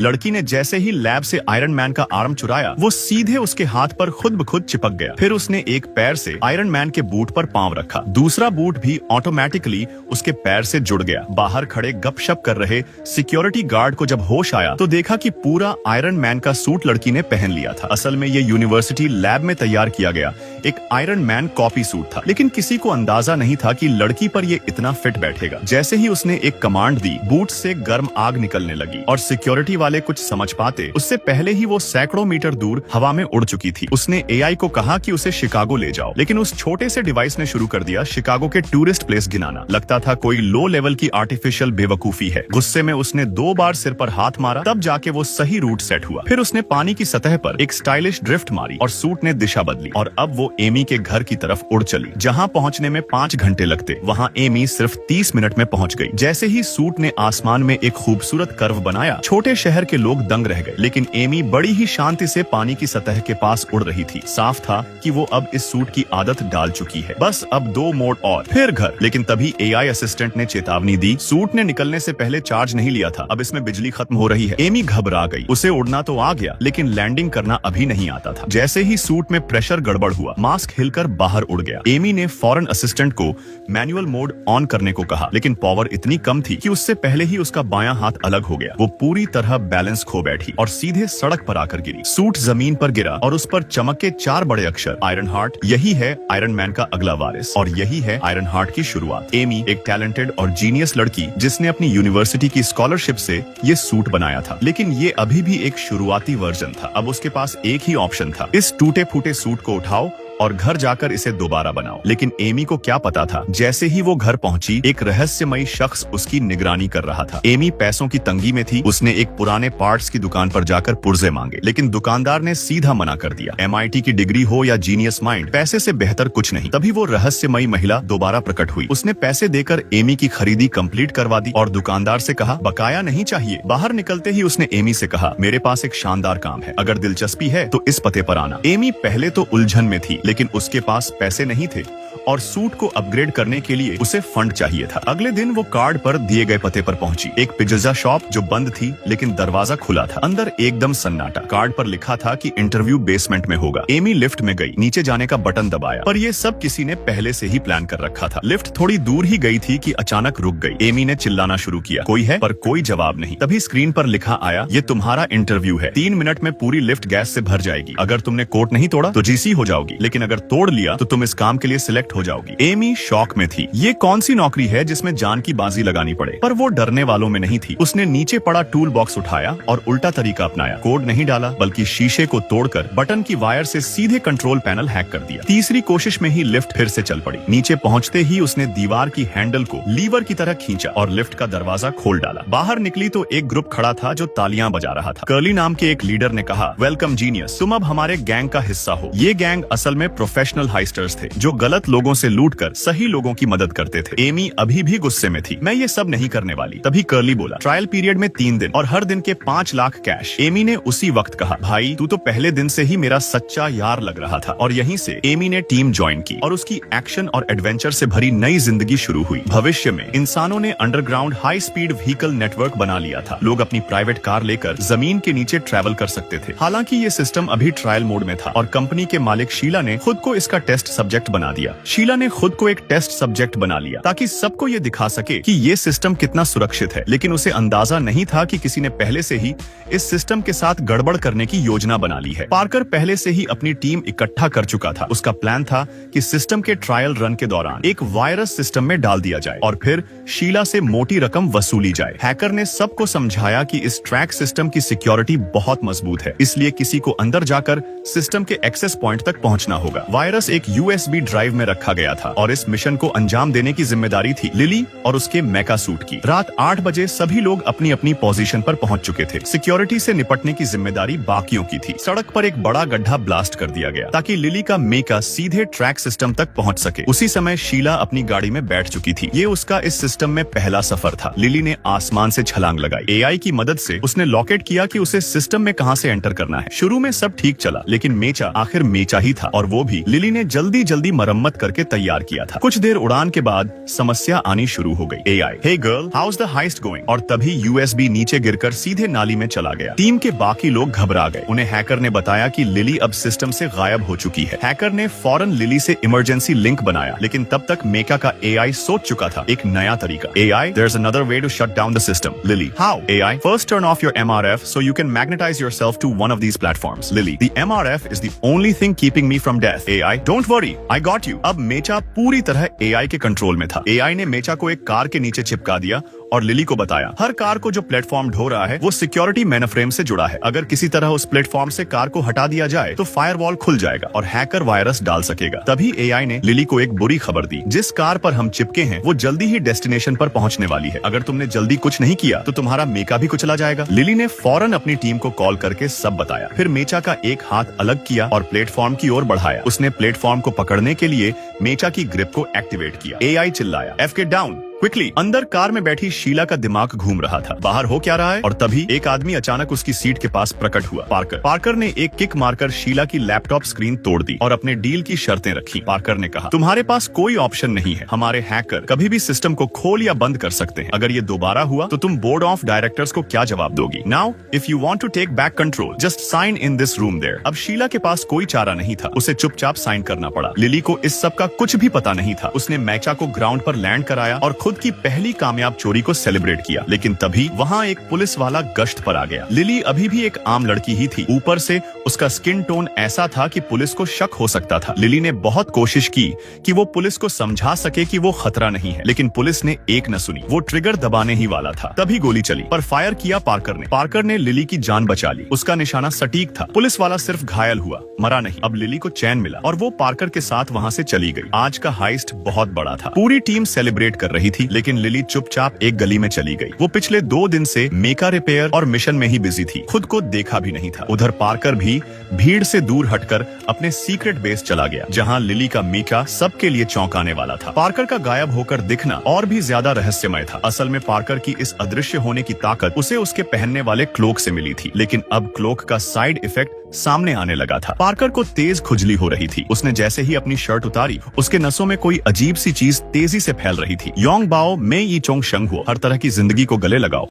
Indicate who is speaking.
Speaker 1: लड़की ने जैसे ही लैब से आयरन मैन का आर्म चुराया, वो सीधे उसके हाथ पर खुद ब खुद चिपक गया। फिर उसने एक पैर से आयरन मैन के बूट पर पांव रखा, दूसरा बूट भी ऑटोमेटिकली उसके पैर से जुड़ गया। बाहर खड़े गपशप कर रहे सिक्योरिटी गार्ड को जब होश आया तो देखा कि पूरा आयरन मैन का सूट लड़की ने पहन लिया था। असल में ये यूनिवर्सिटी लैब में तैयार किया गया एक आयरन मैन कॉपी सूट था, लेकिन किसी को अंदाजा नहीं था कि लड़की पर ये इतना फिट बैठेगा। जैसे ही उसने एक कमांड दी, बूट से गर्म आग निकलने लगी और सिक्योरिटी वाले कुछ समझ पाते उससे पहले ही वो सैकड़ों मीटर दूर हवा में उड़ चुकी थी। उसने एआई को कहा कि उसे शिकागो ले जाओ, लेकिन उस छोटे से डिवाइस ने शुरू कर दिया शिकागो के टूरिस्ट प्लेस गिनाना। लगता था कोई लो लेवल की आर्टिफिशियल बेवकूफी है। गुस्से में उसने 2 बार सिर पर हाथ मारा, तब जाके वो सही रूट सेट हुआ। फिर उसने पानी की सतह पर एक स्टाइलिश ड्रिफ्ट मारी और सूट ने दिशा बदली और अब वो एमी के घर की तरफ उड़ चली। जहाँ पहुँचने में 5 घंटे लगते, वहाँ एमी सिर्फ 30 मिनट में पहुँच गई। जैसे ही सूट ने आसमान में एक खूबसूरत कर्व बनाया, छोटे शहर के लोग दंग रह गए, लेकिन एमी बड़ी ही शांति से पानी की सतह के पास उड़ रही थी। साफ था कि वो अब इस सूट की आदत डाल चुकी है, बस अब 2 मोड़ और फिर घर। लेकिन तभी एआई असिस्टेंट ने चेतावनी दी, सूट ने निकलने से पहले चार्ज नहीं लिया था, अब इसमें बिजली खत्म हो रही है। एमी घबरा गई, उसे उड़ना तो आ गया लेकिन लैंडिंग करना अभी नहीं आता था। जैसे ही सूट में प्रेशर गड़बड़ हुआ, मास्क हिलकर बाहर उड़ गया। एमी ने फौरन असिस्टेंट को मैनुअल मोड ऑन करने को कहा, लेकिन पावर इतनी कम थी कि उससे पहले ही उसका बायां हाथ अलग हो गया। वो पूरी तरह बैलेंस खो बैठी और सीधे सड़क पर आकर गिरी। सूट जमीन पर गिरा और उस पर चमके 4 बड़े अक्षर, आयरन हार्ट। यही है आयरन मैन का अगला वारिस और यही है आयरन हार्ट की शुरुआत। एमी एक टैलेंटेड और जीनियस लड़की जिसने अपनी यूनिवर्सिटी की स्कॉलरशिप से ये सूट बनाया था, लेकिन ये अभी भी एक शुरुआती वर्जन था। अब उसके पास एक ही ऑप्शन था, इस टूटे फूटे सूट को उठाओ और घर जाकर इसे दोबारा बनाओ। लेकिन एमी को क्या पता था, जैसे ही वो घर पहुंची, एक रहस्यमयी शख्स उसकी निगरानी कर रहा था। एमी पैसों की तंगी में थी। उसने एक पुराने पार्ट्स की दुकान पर जाकर पुर्जे मांगे, लेकिन दुकानदार ने सीधा मना कर दिया। MIT की डिग्री हो या जीनियस माइंड, पैसे से बेहतर कुछ नहीं। तभी वो रहस्यमयी महिला दोबारा प्रकट हुई। उसने पैसे देकर एमी की खरीदी कंप्लीट करवा दी और दुकानदार से कहा, बकाया नहीं चाहिए। बाहर निकलते ही उसने एमी से कहा, मेरे पास एक शानदार काम है, अगर दिलचस्पी है तो इस पते पर आना। एमी पहले तो उलझन में थी, लेकिन उसके पास पैसे नहीं थे और सूट को अपग्रेड करने के लिए उसे फंड चाहिए था। अगले दिन वो कार्ड पर दिए गए पते पर पहुंची, एक पिज्जा शॉप जो बंद थी, लेकिन दरवाजा खुला था। अंदर एकदम सन्नाटा। कार्ड पर लिखा था कि इंटरव्यू बेसमेंट में होगा। एमी लिफ्ट में गई, नीचे जाने का बटन दबाया, पर ये सब किसी ने पहले से ही प्लान कर रखा था। लिफ्ट थोड़ी दूर ही गई थी कि अचानक रुक गई। एमी ने चिल्लाना शुरू किया, कोई है? पर कोई जवाब नहीं। तभी स्क्रीन पर लिखा आया, ये तुम्हारा इंटरव्यू है, 3 मिनट में पूरी लिफ्ट गैस से भर जाएगी। अगर तुमने कोट नहीं तोड़ा तो GC हो जाओगी, लेकिन अगर तोड़ लिया तो तुम इस काम के लिए सिलेक्ट हो जाओगी। एमी शॉक में थी। ये कौन सी नौकरी है जिसमें जान की बाजी लगानी पड़े? पर वो डरने वालों में नहीं थी। उसने नीचे पड़ा टूल बॉक्स उठाया और उल्टा तरीका अपनाया। कोड नहीं डाला, बल्कि शीशे को तोड़कर बटन की वायर से सीधे कंट्रोल पैनल हैक कर दिया। तीसरी कोशिश में ही लिफ्ट फिर से चल पड़ी। नीचे पहुंचते ही उसने दीवार की हैंडल को लीवर की तरह खींचा और लिफ्ट का दरवाजा खोल डाला। बाहर निकली तो एक ग्रुप खड़ा था जो तालियां बजा रहा था। कर्ली नाम के एक लीडर ने कहा, वेलकम जीनियस, तुम अब हमारे गैंग का हिस्सा हो। ये गैंग असल में प्रोफेशनल हाइस्टर्स थे जो गलत लोगों से लूट कर सही लोगों की मदद करते थे। एमी अभी भी गुस्से में थी। मैं ये सब नहीं करने वाली। तभी कर्ली बोला, ट्रायल पीरियड में 3 दिन और हर दिन के 5 लाख कैश। एमी ने उसी वक्त कहा, भाई तू तो पहले दिन से ही मेरा सच्चा यार लग रहा था। और यहीं से एमी ने टीम ज्वाइन की और उसकी एक्शन और एडवेंचर से भरी नई जिंदगी शुरू हुई। भविष्य में इंसानों ने underground high speed vehicle network बना लिया था। लोग अपनी प्राइवेट कार लेकर जमीन के नीचे ट्रैवल कर सकते थे। हालांकि ये सिस्टम अभी ट्रायल मोड में था और कंपनी के मालिक शीला ने खुद को इसका टेस्ट सब्जेक्ट बना दिया। शीला ने खुद को एक टेस्ट सब्जेक्ट बना लिया ताकि सबको ये दिखा सके कि ये सिस्टम कितना सुरक्षित है। लेकिन उसे अंदाजा नहीं था कि किसी ने पहले से ही इस सिस्टम के साथ गड़बड़ करने की योजना बना ली है। पार्कर पहले से ही अपनी टीम इकट्ठा कर चुका था। उसका प्लान था कि सिस्टम के ट्रायल रन के दौरान एक वायरस सिस्टम में डाल दिया जाए और फिर शीला से मोटी रकम वसूली जाए। हैकर ने सबको समझाया कि इस ट्रैक सिस्टम की सिक्योरिटी बहुत मजबूत है, इसलिए किसी को अंदर जाकर सिस्टम के एक्सेस पॉइंट तक पहुंचना होगा। वायरस एक USB ड्राइव में रखा गया था और इस मिशन को अंजाम देने की जिम्मेदारी थी लिली और उसके मेका सूट की। रात 8 बजे सभी लोग अपनी अपनी पोजीशन पर पहुंच चुके थे। सिक्योरिटी से निपटने की जिम्मेदारी बाकियों की थी। सड़क पर एक बड़ा गड्ढा ब्लास्ट कर दिया गया ताकि लिली का मेका सीधे ट्रैक सिस्टम तक पहुंच सके। उसी समय शीला अपनी गाड़ी में बैठ चुकी थी। ये उसका इस सिस्टम में पहला सफर था। लिली ने आसमान से छलांग लगाई। AI की मदद से उसने लॉकेट किया कि उसे सिस्टम में कहां से एंटर करना है। शुरू में सब ठीक चला, लेकिन मेचा आखिर मेचा ही था और वो भी लिली ने जल्दी जल्दी मरम्मत कर करके तैयार किया था। कुछ देर उड़ान के बाद समस्या आनी शुरू हो गई। AI, hey girl, how is the heist going? और तभी USB नीचे गिरकर सीधे नाली में चला गया। टीम के बाकी लोग घबरा गए। उन्हें हैकर ने बताया कि लिली अब सिस्टम से गायब हो चुकी है। हैकर ने फौरन लिली से इमरजेंसी लिंक बनाया, लेकिन तब तक मेका का AI सोच चुका था एक नया तरीका। AI, there's another way to shut down the system. Lily, how? AI, first turn off your MRF so you can magnetize yourself to one of these platforms. Lily, the MRF is the only thing keeping me from death. AI, don't worry, I got you. अब मेचा पूरी तरह AI के control में था। AI ने मेचा को एक car के नीचे चिपका दिया और लिली को बताया, हर कार को जो प्लेटफॉर्म ढो रहा है वो सिक्योरिटी मेनफ्रेम से जुड़ा है। अगर किसी तरह उस प्लेटफॉर्म से कार को हटा दिया जाए तो फायरवॉल खुल जाएगा और हैकर वायरस डाल सकेगा। तभी AI ने लिली को एक बुरी खबर दी, जिस कार पर हम चिपके हैं वो जल्दी ही डेस्टिनेशन पर पहुंचने वाली है। अगर तुमने जल्दी कुछ नहीं किया तो तुम्हारा मेका भी कुचला जाएगा। लिली ने फौरन अपनी टीम को कॉल करके सब बताया। फिर मेचा का एक हाथ अलग किया और प्लेटफॉर्म की ओर बढ़ाया। उसने प्लेटफॉर्म को पकड़ने के लिए मेचा की ग्रिप को एक्टिवेट किया। AI चिल्लाया, FK डाउन क्विकली। अंदर कार में बैठी शीला का दिमाग घूम रहा था, बाहर हो क्या रहा है। और तभी एक आदमी अचानक उसकी सीट के पास प्रकट हुआ, पार्कर ने एक किक मारकर शीला की लैपटॉप स्क्रीन तोड़ दी और अपने डील की शर्तें रखी। पार्कर ने कहा, तुम्हारे पास कोई ऑप्शन नहीं है, हमारे हैकर कभी भी सिस्टम को खोल या बंद कर सकते हैं। अगर ये दोबारा हुआ तो तुम बोर्ड ऑफ डायरेक्टर्स को क्या जवाब दोगी? Now if you want to take back control just sign in this room there. अब शीला के पास कोई चारा नहीं था, उसे चुपचाप साइन करना पड़ा। लिली को इस सब का कुछ भी पता नहीं था। उसने मेचा को ग्राउंड पर लैंड कराया और खुद की पहली कामयाब चोरी को सेलिब्रेट किया। लेकिन तभी वहाँ एक पुलिस वाला गश्त पर आ गया। लिली अभी भी एक आम लड़की ही थी, ऊपर से उसका स्किन टोन ऐसा था कि पुलिस को शक हो सकता था। लिली ने बहुत कोशिश की कि वो पुलिस को समझा सके कि वो खतरा नहीं है, लेकिन पुलिस ने एक न सुनी। वो ट्रिगर दबाने ही वाला था, तभी गोली चली, पर फायर किया पार्कर ने लिली की जान बचा ली। उसका निशाना सटीक था। पुलिस वाला सिर्फ घायल हुआ, मरा नहीं। अब लिली को चैन मिला और वो पार्कर के साथ वहाँ से चली गई। आज का हाइस्ट बहुत बड़ा था। पूरी टीम सेलिब्रेट कर रही थी, लेकिन लिली चुपचाप एक गली में चली गई। वो पिछले 2 दिन से मेका रिपेयर और मिशन में ही बिजी थी, खुद को देखा भी नहीं था। उधर पार्कर भी भीड़ से दूर हटकर अपने सीक्रेट बेस चला गया, जहां लिली का मेका सबके लिए चौंकाने वाला था। पार्कर का गायब होकर दिखना और भी ज्यादा रहस्यमय था। असल में पार्कर की इस अदृश्य होने की ताकत उसे उसके पहनने वाले क्लोक से मिली थी, लेकिन अब क्लोक का साइड इफेक्ट सामने आने लगा था। पार्कर को तेज खुजली हो रही थी। उसने जैसे ही अपनी शर्ट उतारी, उसके नसों में कोई अजीब सी चीज तेजी से फैल रही थी। योंग बाओ में ये चोंग शंग हुआ। हर तरह की जिंदगी को गले लगाओ।